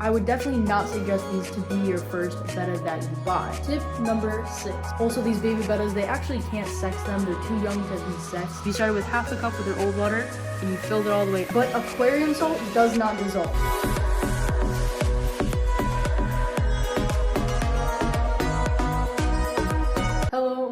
I would definitely not suggest these to be your first Betta that you buy. Tip number 6. Also, these baby Bettas, they actually can't sex them. They're too young to be sexed. You started with half the cup with your old water and you filled it all the way. But aquarium salt does not dissolve.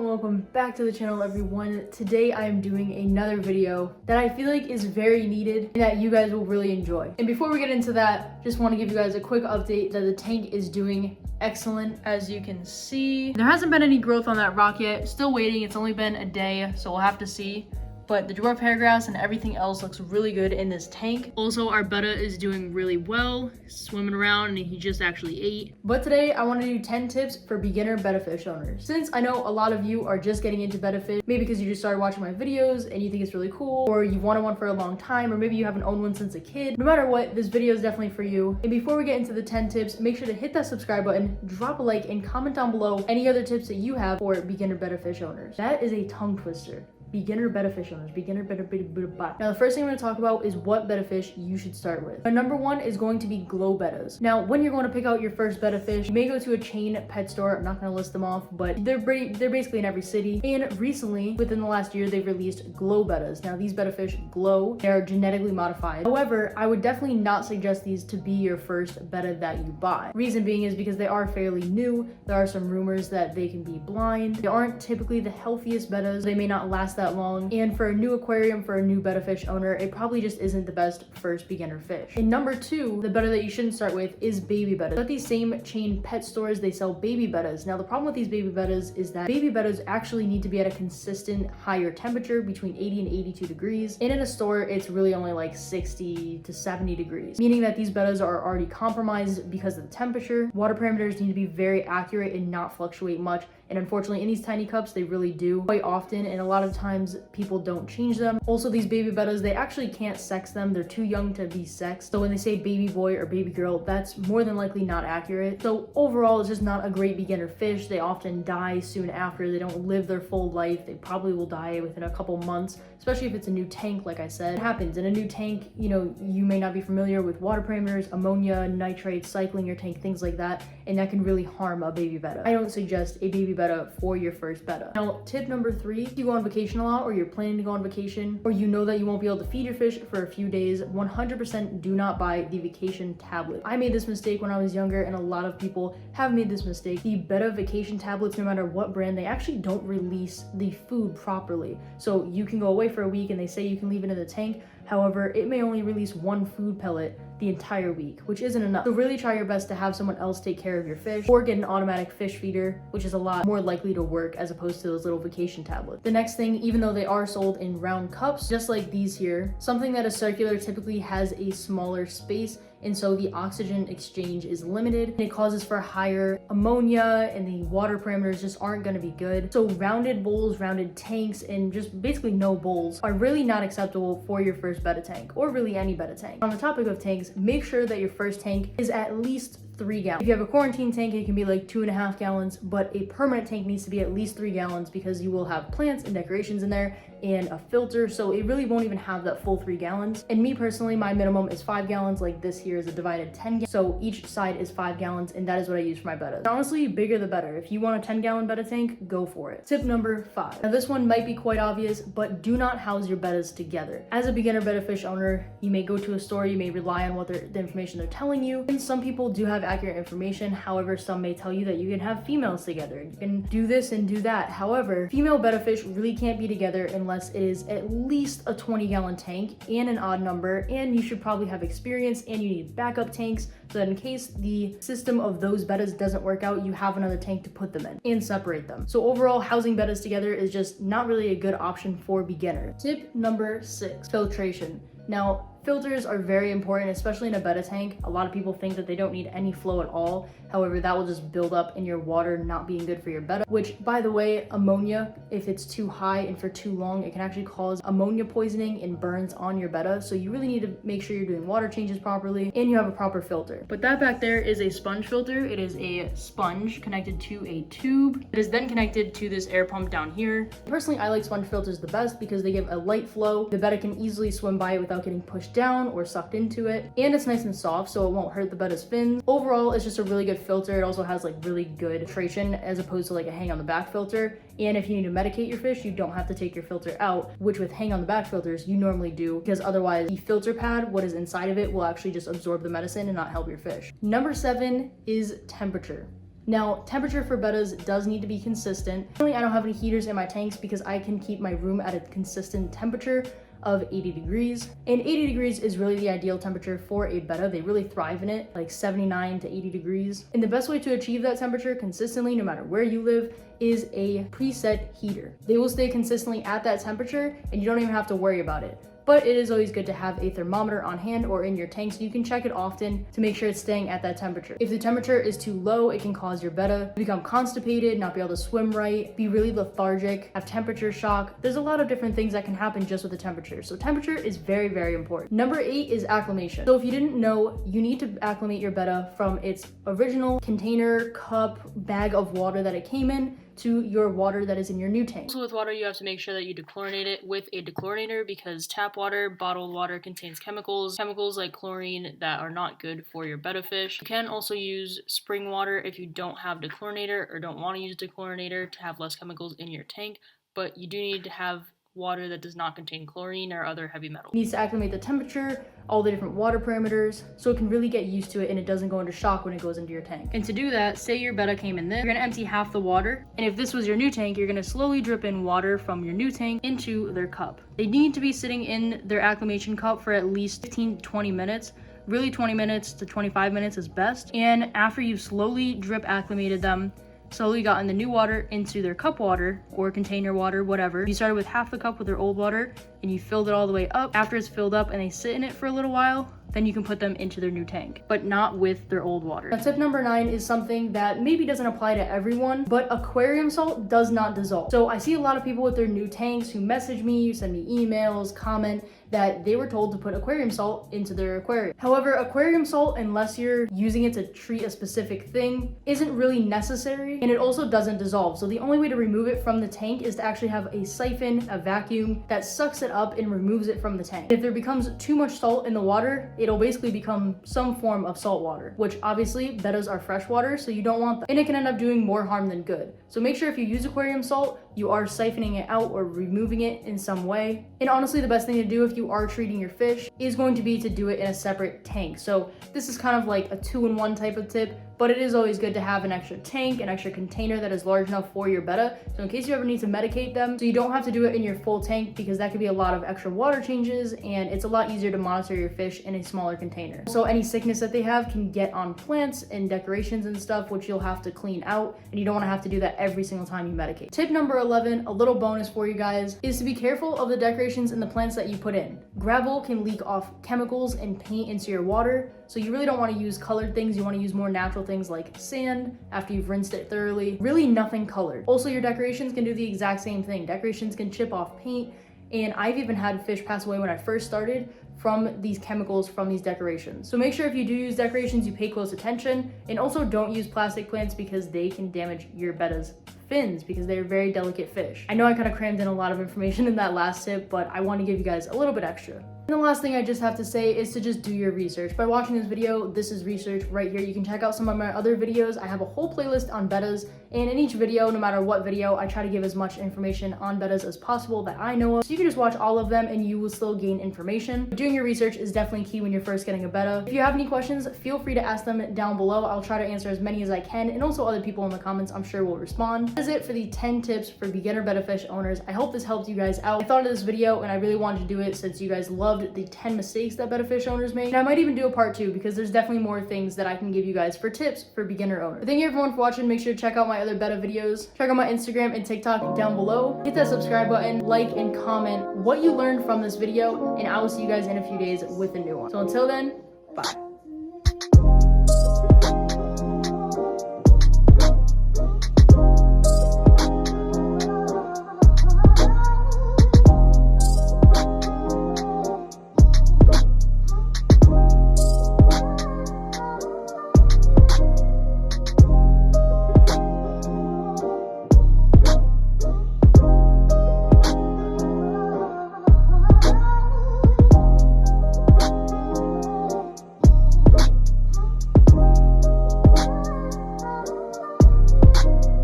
Welcome back to the channel, everyone. Today I am doing another video that I feel like is very needed and that you guys will really enjoy. And before we get into that, just want to give you guys a quick update that the tank is doing excellent. As you can see, there hasn't been any growth on that rock yet. Still waiting. It's only been a day, so we'll have to see. But the dwarf hairgrass and everything else looks really good in this tank. Also, our Betta is doing really well, swimming around, and he just actually ate. But today, I want to do 10 tips for beginner Betta fish owners. Since I know a lot of you are just getting into Betta fish, maybe because you just started watching my videos and you think it's really cool, or you've wanted one for a long time, or maybe you haven't owned one since a kid. No matter what, this video is definitely for you. And before we get into the 10 tips, make sure to hit that subscribe button, drop a like, and comment down below any other tips that you have for beginner Betta fish owners. That is a tongue twister. Beginner Betta fish owners, beginner Betta. Now, the first thing I'm going to talk about is what Betta fish you should start with. My number one is going to be glow Bettas. Now, when you're going to pick out your first Betta fish, you may go to a chain pet store. I'm not going to list them off, but they're basically in every city. And recently, within the last year, they've released glow Bettas. Now, these Betta fish glow. They're genetically modified. However, I would definitely not suggest these to be your first Betta that you buy. Reason being is because they are fairly new. There are some rumors that they can be blind. They aren't typically the healthiest Bettas. They may not last that long, and for a new aquarium, for a new Betta fish owner, it probably just isn't the best first beginner fish. And number two, the Betta that you shouldn't start with is baby Bettas. At these same chain pet stores, they sell baby Bettas. Now, the problem with these baby Bettas is that baby Bettas actually need to be at a consistent higher temperature between 80 and 82 degrees. And in a store, it's really only like 60 to 70 degrees, meaning that these Bettas are already compromised because of the temperature. Water parameters need to be very accurate and not fluctuate much. And unfortunately, in these tiny cups, they really do quite often. And a lot of times people don't change them. Also, these baby Bettas, they actually can't sex them. They're too young to be sexed. So when they say baby boy or baby girl, that's more than likely not accurate. So overall, it's just not a great beginner fish. They often die soon after. They don't live their full life. They probably will die within a couple months, especially if it's a new tank. Like I said, it happens in a new tank. You know, you may not be familiar with water parameters, ammonia, nitrates, cycling your tank, things like that. And that can really harm a baby Betta. I don't suggest a baby Betta for your first Betta. Now, tip number 3, if you go on vacation a lot, or you're planning to go on vacation, or you know that you won't be able to feed your fish for a few days, 100% do not buy the vacation tablet. I made this mistake when I was younger, and a lot of people have made this mistake. The Betta vacation tablets, no matter what brand, they actually don't release the food properly. So you can go away for a week and they say you can leave it in the tank. However, it may only release one food pellet the entire week, which isn't enough. So really try your best to have someone else take care of your fish, or get an automatic fish feeder, which is a lot more likely to work as opposed to those little vacation tablets. The next thing, even though they are sold in round cups, just like these here, something that is circular typically has a smaller space, and so the oxygen exchange is limited, and it causes for higher ammonia, and the water parameters just aren't going to be good. So rounded bowls, rounded tanks, and just basically no bowls are really not acceptable for your first Betta tank, or really any Betta tank. On the topic of tanks, make sure that your first tank is at least 3 gallons. If you have a quarantine tank, it can be like 2.5 gallons, but a permanent tank needs to be at least 3 gallons because you will have plants and decorations in there and a filter, so it really won't even have that full 3 gallons. And me personally, my minimum is 5 gallons. Like this here is a divided 10 gallons, so each side is 5 gallons, and that is what I use for my Bettas. Honestly, bigger the better. If you want a 10-gallon Betta tank, go for it. Tip number 5. Now, this one might be quite obvious, but do not house your Bettas together. As a beginner Betta fish owner, you may go to a store, you may rely on what the information they're telling you, and some people do have accurate information. However, some may tell you that you can have females together, you can do this and do that. However, female Betta fish really can't be together unless it is at least a 20-gallon tank and an odd number, and you should probably have experience, and you need backup tanks so that in case the system of those Bettas doesn't work out, you have another tank to put them in and separate them. So overall, housing Bettas together is just not really a good option for beginners. Tip number 6, filtration. Now, filters are very important, especially in a Betta tank. A lot of people think that they don't need any flow at all. However, that will just build up in your water, not being good for your Betta, which, by the way, ammonia, if it's too high and for too long, it can actually cause ammonia poisoning and burns on your Betta. So you really need to make sure you're doing water changes properly and you have a proper filter. But that back there is a sponge filter. It is a sponge connected to a tube. It is then connected to this air pump down here. Personally, I like sponge filters the best because they give a light flow. The Betta can easily swim by it without getting pushed down or sucked into it. And it's nice and soft, so it won't hurt the Betta's fins. Overall, it's just a really good filter. It also has like really good filtration as opposed to like a hang on the back filter. And if you need to medicate your fish, you don't have to take your filter out, which with hang on the back filters, you normally do, because otherwise the filter pad, what is inside of it, will actually just absorb the medicine and not help your fish. Number 7 is temperature. Now, temperature for Bettas does need to be consistent. Currently, I don't have any heaters in my tanks because I can keep my room at a consistent temperature of 80 degrees. And 80 degrees is really the ideal temperature for a Betta. They really thrive in it, like 79 to 80 degrees. And the best way to achieve that temperature consistently, no matter where you live, is a preset heater. They will stay consistently at that temperature and you don't even have to worry about it. But it is always good to have a thermometer on hand or in your tank so you can check it often to make sure it's staying at that temperature. If the temperature is too low, it can cause your Betta to become constipated, not be able to swim right, be really lethargic, have temperature shock. There's a lot of different things that can happen just with the temperature. So temperature is very, very important. Number 8 is acclimation. So if you didn't know, you need to acclimate your Betta from its original container, cup, bag of water that it came in to your water that is in your new tank. Also with water, you have to make sure that you dechlorinate it with a dechlorinator because tap water, bottled water contains chemicals like chlorine that are not good for your Betta fish. You can also use spring water if you don't have dechlorinator or don't want to use dechlorinator to have less chemicals in your tank, but you do need to have water that does not contain chlorine or other heavy metals. It needs to acclimate the temperature, all the different water parameters, so it can really get used to it and it doesn't go into shock when it goes into your tank. And to do that, say your Betta came in this, you're gonna empty half the water, and if this was your new tank, you're gonna slowly drip in water from your new tank into their cup. They need to be sitting in their acclimation cup for at least 15 to 20 minutes. Really 20 minutes to 25 minutes is best. And after you've slowly drip acclimated them, slowly gotten the new water into their cup water or container water, whatever. You started with half the cup with their old water and you filled it all the way up. After it's filled up and they sit in it for a little while, then you can put them into their new tank, but not with their old water. Now, tip number 9 is something that maybe doesn't apply to everyone, but aquarium salt does not dissolve. So I see a lot of people with their new tanks who message me, send me emails, comment that they were told to put aquarium salt into their aquarium. However, aquarium salt, unless you're using it to treat a specific thing, isn't really necessary, and it also doesn't dissolve. So the only way to remove it from the tank is to actually have a siphon, a vacuum that sucks it up and removes it from the tank. If there becomes too much salt in the water, it'll basically become some form of salt water, which obviously Bettas are freshwater, so you don't want that. And it can end up doing more harm than good. So make sure if you use aquarium salt, you are siphoning it out or removing it in some way. And honestly, the best thing to do if you are treating your fish is going to be to do it in a separate tank. So this is kind of like a 2-in-1 type of tip, but it is always good to have an extra tank, an extra container that is large enough for your Betta. So in case you ever need to medicate them, so you don't have to do it in your full tank because that could be a lot of extra water changes and it's a lot easier to monitor your fish in a smaller container. So any sickness that they have can get on plants and decorations and stuff, which you'll have to clean out, and you don't want to have to do that every single time you medicate. Tip number 11, a little bonus for you guys, is to be careful of the decorations and the plants that you put in. Gravel can leak off chemicals and paint into your water, so you really don't want to use colored things. You want to use more natural things like sand after you've rinsed it thoroughly. Really nothing colored. Also, your decorations can do the exact same thing. Decorations can chip off paint, and I've even had fish pass away when I first started from these chemicals from these decorations. So make sure if you do use decorations, you pay close attention, and also don't use plastic plants because they can damage your Betta's fins because they're very delicate fish. I know I kind of crammed in a lot of information in that last tip, but I want to give you guys a little bit extra. And the last thing I just have to say is to just do your research. By watching this video, this is research right here. You can check out some of my other videos. I have a whole playlist on Bettas, and in each video, no matter what video, I try to give as much information on Bettas as possible that I know of. So you can just watch all of them and you will still gain information. But doing your research is definitely key when you're first getting a Betta. If you have any questions, feel free to ask them down below. I'll try to answer as many as I can, and also other people in the comments I'm sure will respond. That is it for the 10 tips for beginner Betta fish owners. I hope this helped you guys out. I thought of this video and I really wanted to do it since you guys loved the 10 mistakes that Betta fish owners make. And I might even do a part 2 because there's definitely more things that I can give you guys for tips for beginner owners. Thank you everyone for watching. Make sure to check out my other Betta videos. Check out my Instagram and TikTok down below. Hit that subscribe button, like, and comment what you learned from this video, and I will see you guys in a few days with a new one. So until then, bye.